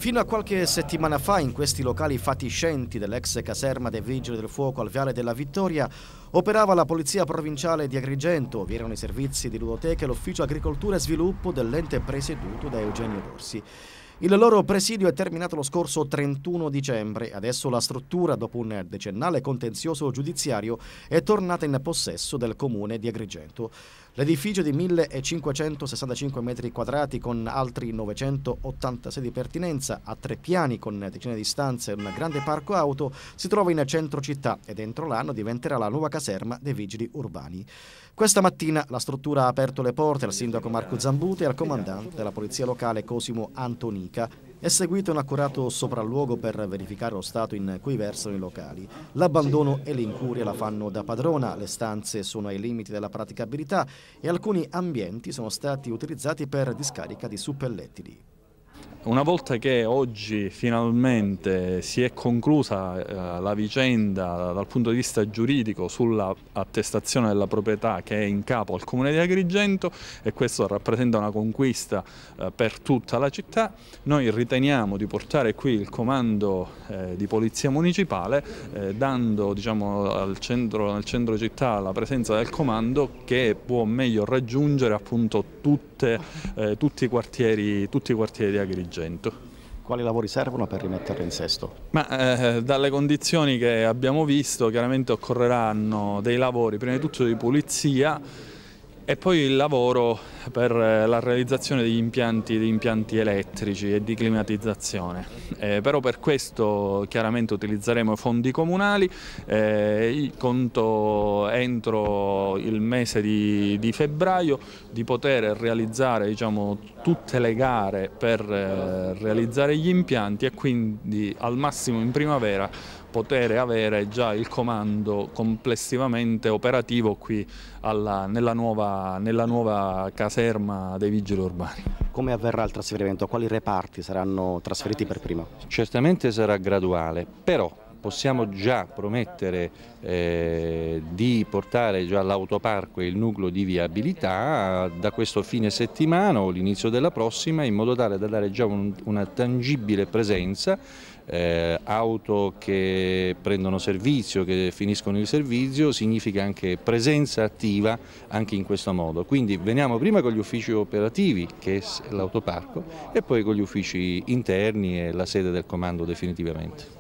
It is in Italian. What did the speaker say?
Fino a qualche settimana fa, in questi locali fatiscenti dell'ex caserma dei Vigili del Fuoco al Viale della Vittoria, operava la Polizia Provinciale di Agrigento, vi erano i servizi di ludoteca e l'Ufficio Agricoltura e Sviluppo dell'ente presieduto da Eugenio Dorsi. Il loro presidio è terminato lo scorso 31 dicembre. Adesso la struttura, dopo un decennale contenzioso giudiziario, è tornata in possesso del comune di Agrigento. L'edificio di 1565 metri quadrati con altri 986 di pertinenza, a 3 piani con decine di stanze e un grande parco auto, si trova in centro città e entro l'anno diventerà la nuova caserma dei Vigili Urbani. Questa mattina la struttura ha aperto le porte al sindaco Marco Zambuti e al comandante della polizia locale Cosimo Antonica. È seguito un accurato sopralluogo per verificare lo stato in cui versano i locali. L'abbandono e l'incuria la fanno da padrona, le stanze sono ai limiti della praticabilità e alcuni ambienti sono stati utilizzati per discarica di suppellettili. Una volta che oggi finalmente si è conclusa la vicenda dal punto di vista giuridico sulla attestazione della proprietà che è in capo al Comune di Agrigento, e questo rappresenta una conquista per tutta la città, noi riteniamo di portare qui il comando di Polizia Municipale, dando nel centro città la presenza del comando che può meglio raggiungere appunto tutti i quartieri di Agrigento. Quali lavori servono per rimetterlo in sesto? Dalle condizioni che abbiamo visto chiaramente occorreranno dei lavori, prima di tutto di pulizia e poi il lavoro per la realizzazione degli impianti elettrici e di climatizzazione. Però per questo chiaramente utilizzeremo i fondi comunali, conto entro il mese di febbraio di poter realizzare tutte le gare per realizzare gli impianti e quindi al massimo in primavera poter avere già il comando complessivamente operativo qui nella nuova caserma dei Vigili Urbani. Come avverrà il trasferimento? Quali reparti saranno trasferiti per prima? Certamente sarà graduale, però possiamo già promettere di portare già l'autoparco e il nucleo di viabilità da questo fine settimana o l'inizio della prossima, in modo tale da dare già una tangibile presenza, auto che prendono servizio, che finiscono il servizio, significa anche presenza attiva anche in questo modo. Quindi veniamo prima con gli uffici operativi, che è l'autoparco, e poi con gli uffici interni e la sede del comando definitivamente.